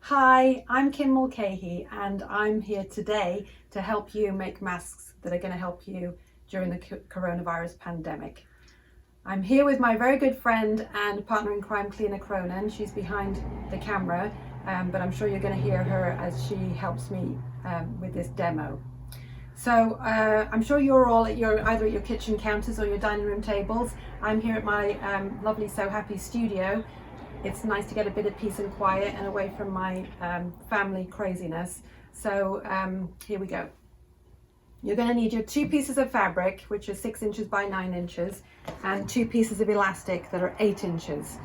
Hi, I'm Kim Mulcahy and I'm here today to help you make masks that are going to help you during the coronavirus pandemic. I'm here with my very good friend and partner in crime, Cliona Cronin. She's behind the camera, but I'm sure you're going to hear her as she helps me with this demo. So I'm sure you're all at either at your kitchen counters or your dining room tables. I'm here at my lovely So Happy studio. It's nice to get a bit of peace and quiet and away from my family craziness. So here we go. You're going to need your 2 pieces of fabric, which are 6 inches by 9 inches, and 2 pieces of elastic that are 8 inches.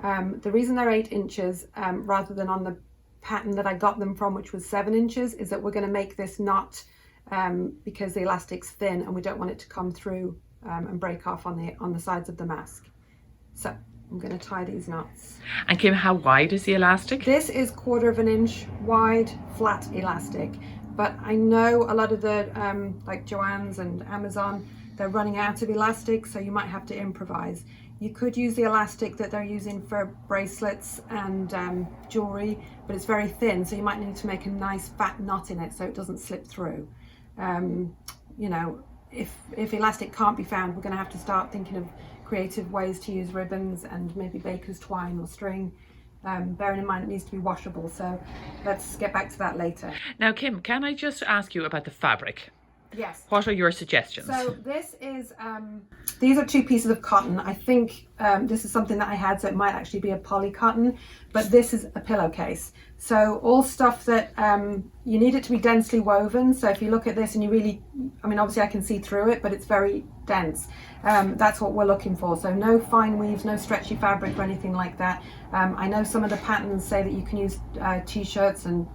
The reason they're 8 inches rather than on the pattern that I got them from, which was 7 inches, is that we're going to make this knot because the elastic's thin and we don't want it to come through and break off on the sides of the mask. So I'm going to tie these knots. And Kim, how wide is the elastic? This is 1/4 inch wide flat elastic, but I know a lot of the like Joann's and Amazon, they're running out of elastic, so you might have to improvise. You could use the elastic that they're using for bracelets and jewelry, but it's very thin, so you might need to make a nice fat knot in it so it doesn't slip through. You know, if elastic can't be found, we're going to have to start thinking of creative ways to use ribbons and maybe baker's twine or string, bearing in mind it needs to be washable. So let's get back to that later. Now, Kim, can I just ask you about the fabric? Yes. What are your suggestions? So this is, these are 2 pieces of cotton. I think this is something that I had, so it might actually be a poly cotton, but this is a pillowcase. So all stuff that you need it to be densely woven. So if you look at this and you really, I mean, obviously I can see through it, but it's very dense. That's what we're looking for. So no fine weaves, no stretchy fabric or anything like that. I know some of the patterns say that you can use t-shirts, and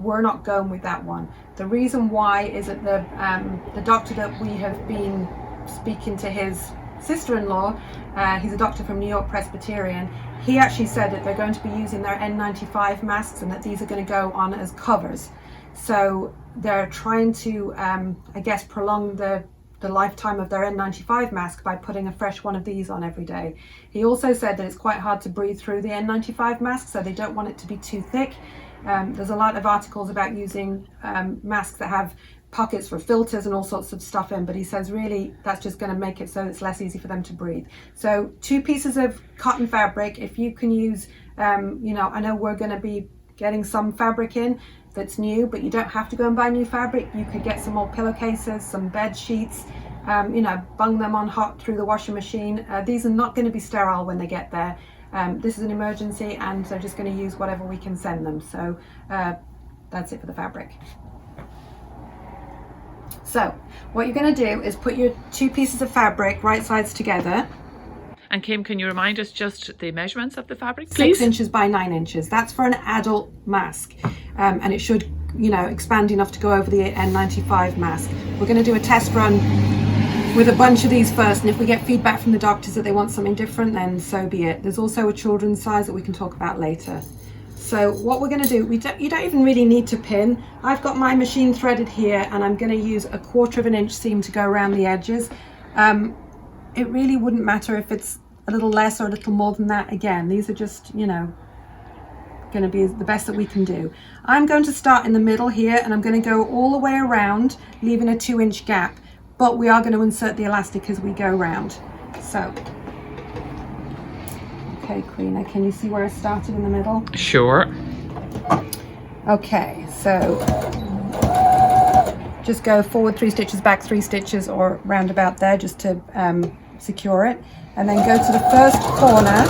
we're not going with that one. The reason why is that the doctor that we have been speaking to, his sister-in-law, he's a doctor from New York Presbyterian. He actually said that they're going to be using their N95 masks and that these are going to go on as covers. So they're trying to, I guess, prolong the lifetime of their N95 mask by putting a fresh one of these on every day. He also said that it's quite hard to breathe through the N95 mask, so they don't want it to be too thick. There's a lot of articles about using masks that have pockets for filters and all sorts of stuff in, but he says really that's just going to make it so it's less easy for them to breathe. So 2 pieces of cotton fabric. If you can use, you know, I know we're going to be getting some fabric in that's new, but you don't have to go and buy new fabric. You could get some old pillowcases, some bed sheets, you know, bung them on hot through the washing machine. These are not going to be sterile when they get there. This is an emergency and they're just going to use whatever we can send them. So that's it for the fabric. So what you're going to do is put your 2 pieces of fabric right sides together. And Kim, can you remind us just the measurements of the fabric, please? 6 inches by 9 inches. That's for an adult mask, and it should, you know, expand enough to go over the N95 mask. We're going to do a test run with a bunch of these first, and if we get feedback from the doctors that they want something different, then so be it. There's also a children's size that we can talk about later. So what we're going to do, you don't even really need to pin. I've got my machine threaded here, and I'm going to use a 1/4 inch seam to go around the edges. It really wouldn't matter if it's a little less or a little more than that. Again, these are just, you know, going to be the best that we can do. I'm going to start in the middle here, and I'm going to go all the way around, leaving a 2 inch gap, but we are going to insert the elastic as we go around. So, okay, Cliona, can you see where I started in the middle? Sure. Okay, so just go forward 3 stitches, back 3 stitches, or round about there, just to secure it, and then go to the first corner.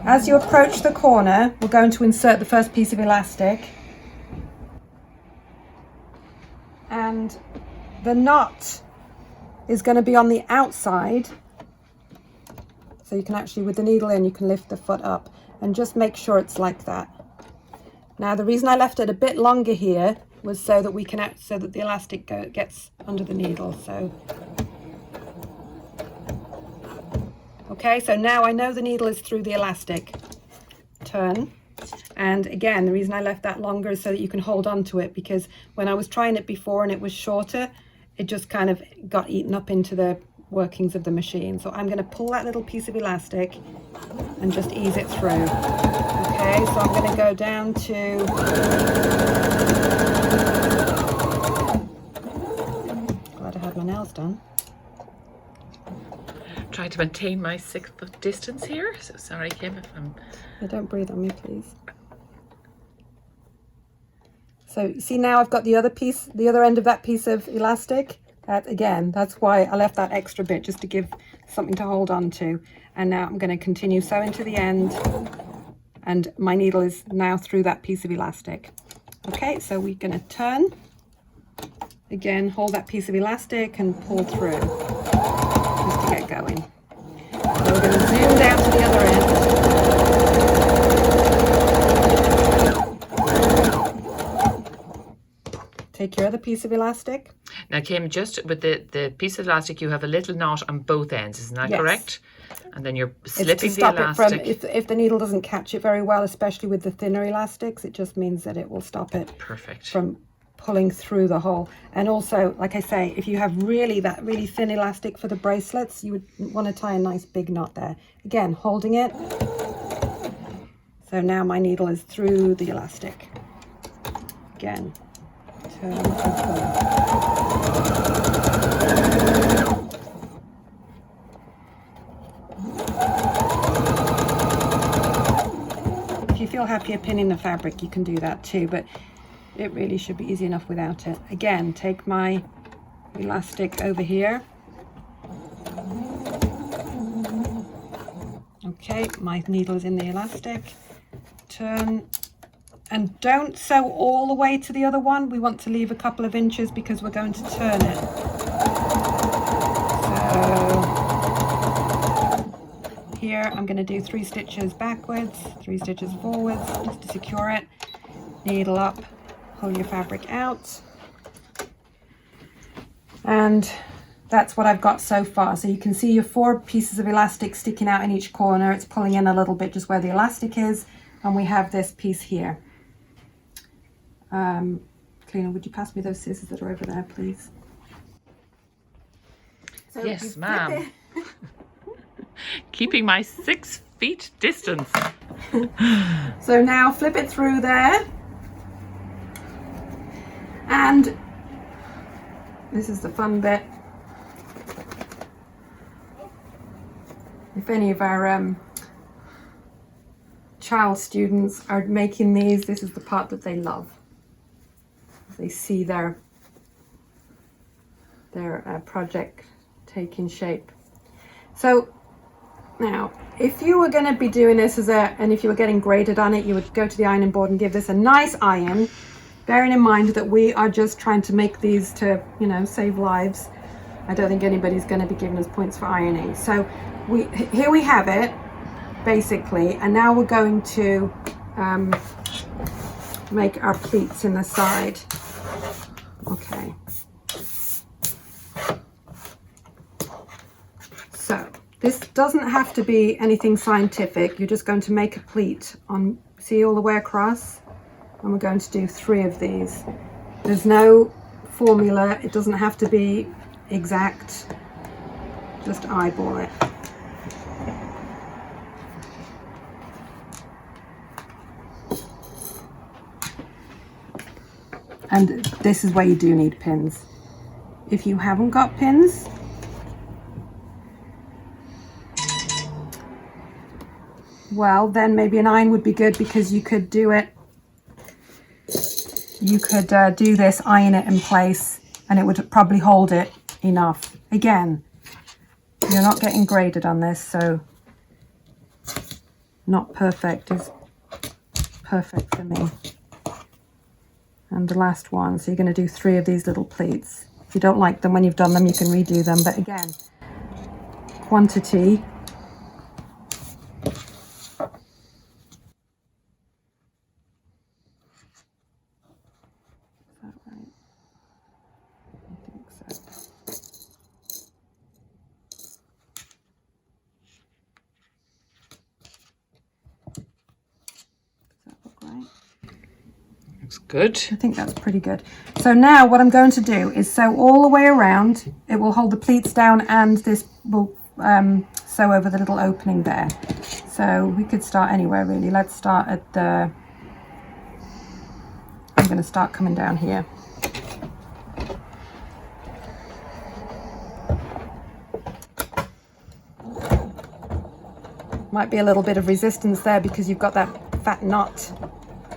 As you approach the corner, we're going to insert the first piece of elastic, and the knot is going to be on the outside, so you can actually, with the needle in, you can lift the foot up, and just make sure it's like that. Now the reason I left it a bit longer here was so that we can so that the elastic gets under the needle. So okay, so now I know the needle is through the elastic. Turn, and again, the reason I left that longer is so that you can hold on to it, because when I was trying it before and it was shorter, it just kind of got eaten up into the workings of the machine. So I'm going to pull that little piece of elastic and just ease it through. Okay, so I'm going to go down to glad I had my nails done. Trying to maintain my 6 foot distance here. So sorry, Kim, if I'm... Yeah, don't breathe on me, please. So see, now I've got the other piece, the other end of that piece of elastic. That again, that's why I left that extra bit, just to give something to hold on to. And now I'm going to continue sewing to the end, and my needle is now through that piece of elastic. Okay, so we're going to turn again, hold that piece of elastic and pull through just to get going. So we're going to zoom down to the other end. Take your other piece of elastic. Now, Kim, just with the piece of elastic, you have a little knot on both ends, isn't that correct? And then you're slipping it's to stop the elastic. It from, if the needle doesn't catch it very well, especially with the thinner elastics, it just means that it will stop it from pulling through the hole. And also, like I say, if you have that really thin elastic for the bracelets, you would want to tie a nice big knot there. Again, holding it. So now my needle is through the elastic. Again, turn and pull. If you feel happier pinning the fabric, you can do that too, but it really should be easy enough without it. Again, take my elastic over here. Okay, my needle is in the elastic. Turn, and don't sew all the way to the other one. We want to leave a couple of inches because we're going to turn it. So here I'm going to do 3 stitches backwards, 3 stitches forwards, just to secure it. Needle up, pull your fabric out, and that's what I've got so far. So you can see your 4 pieces of elastic sticking out in each corner. It's pulling in a little bit just where the elastic is, and we have this piece here. Kalina, would you pass me those scissors that are over there, please? So yes, ma'am. Keeping my 6 feet distance. So now flip it through there. And this is the fun bit. If any of our child students are making these, this is the part that they love. They see their project taking shape. So now, if you were going to be doing this and if you were getting graded on it, you would go to the ironing board and give this a nice iron, bearing in mind that we are just trying to make these to, save lives. I don't think anybody's going to be giving us points for ironing. So here we have it, basically, and now we're going to make our pleats in the side. Okay. So this doesn't have to be anything scientific. You're just going to make a pleat on, see, all the way across, and we're going to do 3 of these. There's no formula. It doesn't have to be exact. Just eyeball it. And this is where you do need pins. If you haven't got pins, well, then maybe an iron would be good, because you could do it. You could do this, iron it in place, and it would probably hold it enough. Again, you're not getting graded on this, so not perfect is perfect for me. And the last one, so you're going to do 3 of these little pleats. If you don't like them when you've done them, you can redo them, but again, quantity. Is that right? I think so. Does that look right? Looks good. I think that's pretty good. So now what I'm going to do is sew all the way around. It will hold the pleats down and this will sew over the little opening there. So we could start anywhere really. Let's start at the, I'm going to start coming down here. Might be a little bit of resistance there because you've got that fat knot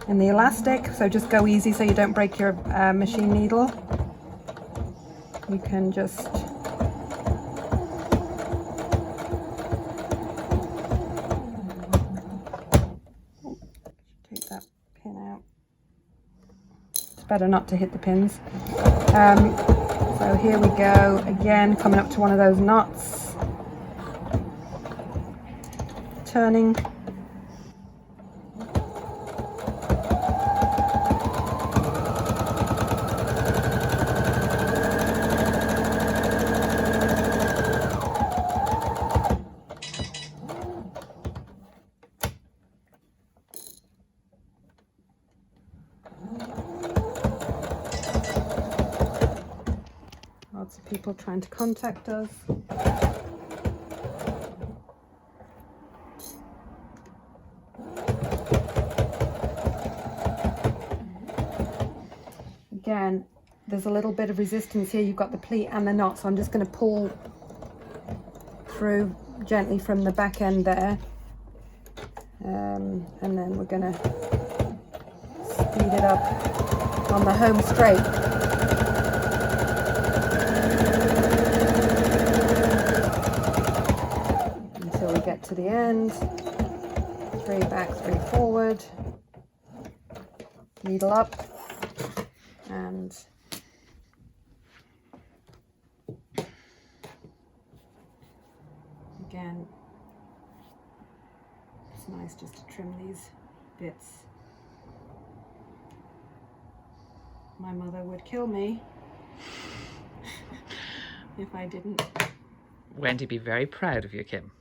in the elastic, so just go easy so you don't break your machine needle. You can just take that pin out. It's better not to hit the pins. So here we go again, coming up to one of those knots, turning. Lots of people trying to contact us. Again, there's a little bit of resistance here. You've got the pleat and the knot, so I'm just going to pull through gently from the back end there. And then we're going to speed it up on the home straight. Until we get to the end. 3 back, 3 forward. Needle up. And again, it's nice just to trim these bits. My mother would kill me if I didn't. Wendy, be very proud of you, Kim.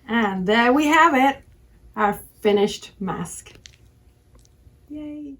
And there we have it, our finished mask. Yay!